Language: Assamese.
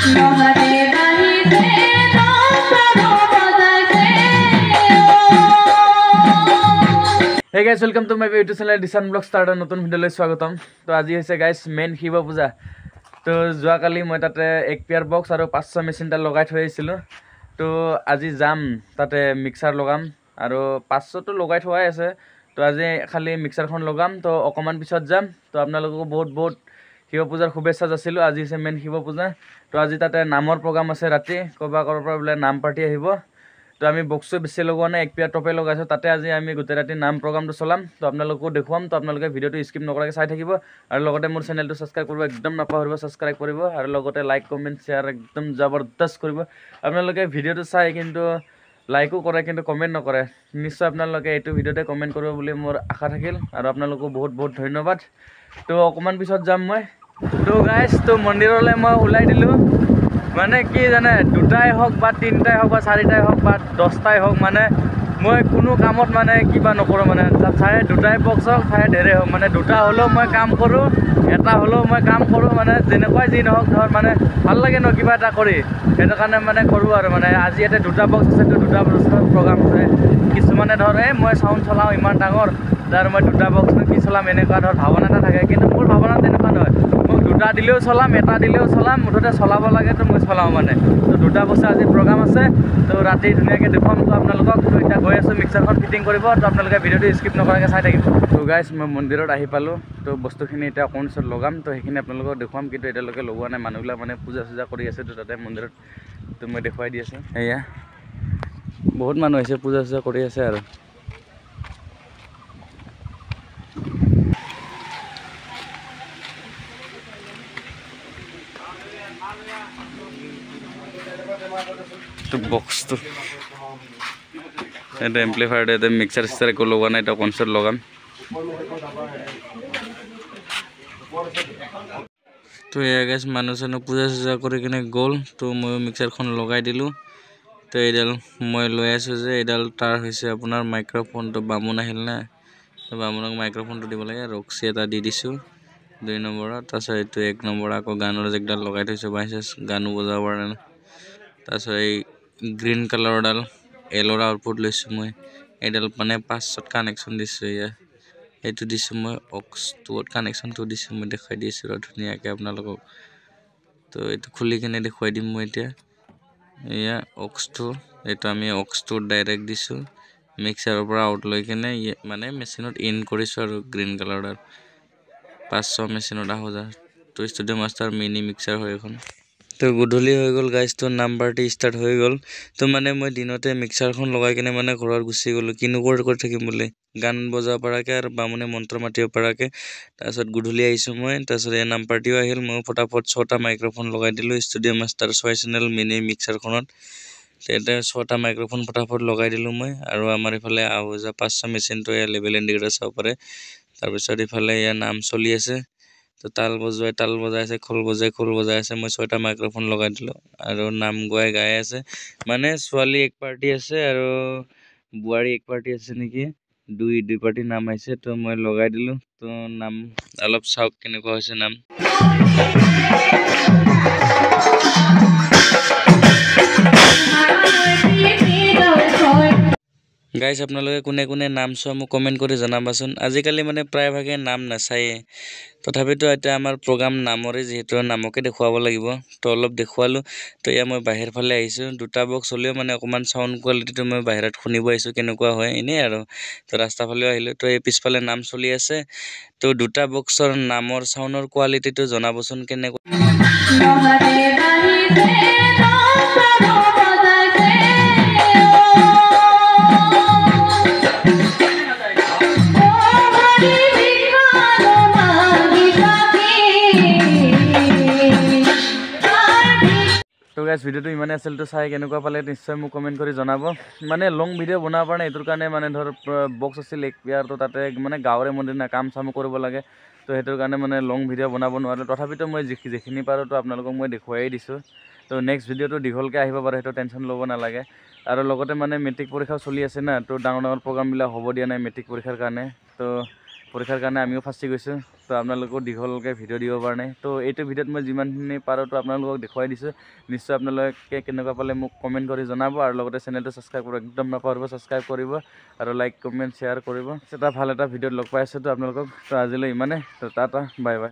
Hey guys, welcome to my YouTube channel Dishan Vlog Starter নতুন ভিডিঅ'লৈ স্বাগতম। তো আজি হৈছে গাইস মেইন শিৱ পূজা। তো যোৱাকালি মই তাতে এক পেয়াৰ বক্স আৰু 500 মেচিনটা লগাই থৈ আহিছিলোঁ। তো আজি যাম তাতে মিক্সাৰ লগাম আৰু 500টো লগাই থোৱাই আছে। তো আজি খালি মিক্সাৰখন লগাম। তো অকমান পিছত যাম। তো আপোনালোকক বহুত শিৱ পূজাৰ শুভেচ্ছা যাচিলোঁ। আজি হৈছে মেইন শিৱ পূজা। তো আজি তাতে নামৰ প্ৰগ্ৰাম আছে ৰাতি। ক'ৰবাৰ পৰা বোলে নাম পাৰ্টি আহিব। তো আমি বক্সটো বেছি লগোৱা নাই, এক পেয়াৰ টপে লগাইছোঁ। তাতে আজি আমি গোটেই ৰাতি নাম প্ৰগ্ৰামটো চলাম। তো আপোনালোকো দেখুৱাম। তো আপোনালোকে ভিডিঅ'টো স্কিপ নকৰাকৈ চাই থাকিব আৰু লগতে মোৰ চেনেলটো ছাবস্ক্ৰাইব কৰিব একদম নাপাহৰিব, ছাবস্ক্ৰাইব কৰিব আৰু লগতে লাইক কমেণ্ট শ্বেয়াৰ একদম জবৰদস্ত কৰিব। আপোনালোকে ভিডিঅ'টো চাই কিন্তু লাইকো কৰে কিন্তু কমেণ্ট নকৰে। নিশ্চয় আপোনালোকে এইটো ভিডিঅ'তে কমেণ্ট কৰিব বুলি মোৰ আশা থাকিল আৰু আপোনালোকো বহুত ধন্যবাদ। তো অকণমান পিছত যাম মই। তো গাইছ, তো মন্দিৰলৈ মই ওলাই দিলোঁ। মানে কি জানে, 2টাই হওক বা 3টাই হওক বা 4টাই হওক বা 10টাই হওক, মানে মই কোনো কামত মানে কিবা নকৰোঁ। মানে চাহে 2টাই বক্স হওক চাহে ধেৰে হওক, মানে 2টা হ'লেও মই কাম কৰোঁ, 1টা হ'লেও মই কাম কৰোঁ। মানে যেনেকুৱাই যি নহওক ধৰ, মানে ভাল লাগে ন কিবা এটা কৰি, সেইটো কাৰণে মানে কৰোঁ আৰু। মানে আজি ইয়াতে 2টা বক্স আছে, তো 2টা বক্সত প্ৰগ্ৰাম আছে। কিছুমানে ধৰ মই চাউণ্ড চলাওঁ ইমান ডাঙৰ, তাৰ মই 2টা বক্সনো কি চলাম, এনেকুৱা ধৰ ভাৱনা এটা থাকে। কিন্তু মোৰ ভাৱনা তেনেকুৱা নহয়। মোক 2টা দিলেও চলাম, 1টা দিলেও চলাম, মুঠতে চলাব লাগে তো মই চলাওঁ মানে। তো 2টা বক্সত আজি প্ৰগ্ৰাম আছে। তো ৰাতি ধুনীয়াকৈ দেখুৱাম তো আপোনালোকক। তো এতিয়া গৈ আছোঁ মিক্সাৰখন ফিটিং কৰিব। তো আপোনালোকে ভিডিঅ'টো স্কিপ নকৰাকৈ চাই থাকিব। তো গাইছ, মই মন্দিৰত আহি পালোঁ। তো বস্তুখিনি এতিয়া অকণ পিছত লগাম। তো সেইখিনি আপোনালোকক দেখুৱাম, কিন্তু এতিয়ালৈকে লগোৱা নাই। মানুহবিলাক মানে পূজা চূজা কৰি আছে তো তাতে মন্দিৰত। তো মই দেখুৱাই দি আছোঁ। এয়া বহুত মানুহ আহিছে, পূজা চূজা কৰি আছে আৰু। তো বক্সটো এটা এম্প্লিফায়াৰ, এটা মিক্সাৰ চিক্সাৰ একো লগোৱা নাই। এটা কনচাৰ্ট লগাম। তো এয়া গাইছ, মানুহ চানুহ পূজা চূজা কৰি কিনে গ'ল। তো ময়ো মিক্সাৰখন লগাই দিলোঁ। তো এইডাল মই লৈ আছোঁ যে, এইডাল তাৰ হৈছে আপোনাৰ মাইক্ৰফোনটো। বামুণ আহিল না, তো বামুণক মাইক্ৰফোনটো দিব লাগে। ৰক্সি এটা দি দিছোঁ 2 নম্বৰত। তাৰপিছত এইটো 1 নম্বৰ আকৌ গানৰ জেকডাল লগাই থৈছোঁ, বাইচাঞ্চ গানো বজাব পাৰে না। তাৰপিছত এই গ্ৰীণ কালাৰডাল এল'ৰা আউটপুট লৈছোঁ মই। এইডাল মানে 500ত কানেকশ্যন দিছোঁ। এয়া এইটো দিছোঁ মই অক্স 2ত কানেকশ্যনটো দিছোঁ। মই দেখুৱাই দিছোঁ আৰু ধুনীয়াকৈ আপোনালোকক। তো এইটো খুলি কিনে দেখুৱাই দিম মই এতিয়া। এয়া অক্স 2, এইটো আমি অক্স 2ত ডাইৰেক্ট দিছোঁ। মিক্সাৰৰ পৰা আউট লৈ কিনে মানে মেচিনত ইন কৰিছোঁ আৰু গ্ৰীণ কালাৰডাল 500 মেচিনত আহোঁ। তো ষ্টুডিঅ' মাষ্টাৰ মিনি মিক্সাৰ হয় এখন। তো গধূলি হৈ গ'ল গাইজ, তো নাম পাৰ্টি ষ্টাৰ্ট হৈ গ'ল। তো মানে মই দিনতে মিক্সাৰখন লগাই কিনে মানে ঘৰত গুচি গ'লোঁ, কিনো কৰি থাকিম বুলি, গান বজাব পৰাকৈ আৰু বামুণে মন্ত্ৰ মাতিব পৰাকৈ। তাৰপিছত গধূলি আহিছোঁ মই। তাৰপিছত এই নাম পাৰ্টিও আহিল। মই ফটাফট 6টা মাইক্ৰফোন লগাই দিলোঁ ষ্টুডিঅ' মাষ্টাৰ 6 চেনেল মিনি মিক্সাৰখনত। তেতিয়া 6টা মাইক্ৰফোন ফটাফট লগাই দিলোঁ মই। আৰু আমাৰ ইফালে আহুজা 500 মেচিনটো এয়া লেভেল ইণ্ডিকেটাৰ চাব পাৰে। তাৰপিছত ইফালে এয়া নাম চলি আছে। তো তাল বজাই আছে, খোল বজাই আছে। মই 6টা মাইক্ৰফোন লগাই দিলোঁ আৰু নাম গাই আছে। মানে ছোৱালী এক পাৰ্টি আছে আৰু বোৱাৰী এক পাৰ্টি আছে নেকি, দুই পাৰ্টি নাম আহিছে। তো মই লগাই দিলোঁ। তো নাম অলপ চাওক কেনেকুৱা হৈছে নাম। গাইজ, আপোনালোকে কোনে নাম চোৱা মোক কমেণ্ট কৰি জনাবাচোন। আজিকালি মানে প্ৰায়ভাগে নাম নাচায়ে। তথাপিতো এতিয়া আমাৰ প্ৰগ্ৰাম নামৰে, যিহেতু নামকে দেখুৱাব লাগিব। তো অলপ দেখুৱালোঁ। তো এয়া মই বাহিৰ ফালে আহিছোঁ। 2টা বক্স হ'লেও মানে অকণমান চাউণ্ড কোৱালিটিটো মই বাহিৰত শুনিব আহিছোঁ কেনেকুৱা হয়, এনেই আৰু। তো ৰাস্তা ফালেও আহিলোঁ। তো এই পিছফালে নাম চলি আছে। তো 2টা বক্সৰ নামৰ চাউণ্ডৰ কোৱালিটিটো জনাবচোন কেনেকুৱা। তো গাইজ, ভিডিঅ'টো ইমানেই আছিল। তো চাই কেনেকুৱা পালে নিশ্চয় মোক কমেণ্ট কৰি জনাব। মানে লং ভিডিঅ' বনাব পৰা নাই, এইটোৰ কাৰণে মানে ধৰ বক্স আছিল এক পেয়াৰ। তো তাতে মানে গাঁৱৰে মন্দিৰ না, কাম চামো কৰিব লাগে। তো সেইটোৰ কাৰণে মানে লং ভিডিঅ' বনাব নোৱাৰোঁ। তথাপিতো মই যিখিনি পাৰোঁ তো আপোনালোকক মই দেখুৱাই দিছোঁ। তো নেক্সট ভিডিঅ'টো দীঘলকৈ আহিব পাৰে, সেইটো টেনশ্যন ল'ব নালাগে। আৰু লগতে মানে মেট্ৰিক পৰীক্ষাও চলি আছে না, তো ডাঙৰ প্ৰগ্ৰামবিলাক হ'ব দিয়া নাই মেট্ৰিক পৰীক্ষাৰ কাৰণে। তো পৰীক্ষাৰ কাৰণে আমিও ফাঁচি গৈছোঁ। তো আপোনালোকক দীঘলকৈ ভিডিঅ' দিব পৰা নাই। তো এইটো ভিডিঅ'ত মই যিমানখিনি পাৰোঁ তো আপোনালোকক দেখুৱাই দিছোঁ। নিশ্চয় আপোনালোকে কেনেকুৱা পালে মোক কমেণ্ট কৰি জনাব আৰু লগতে চেনেলটো ছাবস্ক্ৰাইব কৰিব একদম নাপাহৰিব, ছাবস্ক্ৰাইব কৰিব আৰু লাইক কমেণ্ট শ্বেয়াৰ কৰিব। এটা ভাল এটা ভিডিঅ'ত লগ পাই আছোঁ তো আপোনালোকক। তো আজিলৈ ইমানে। তো টাটা বাই বাই।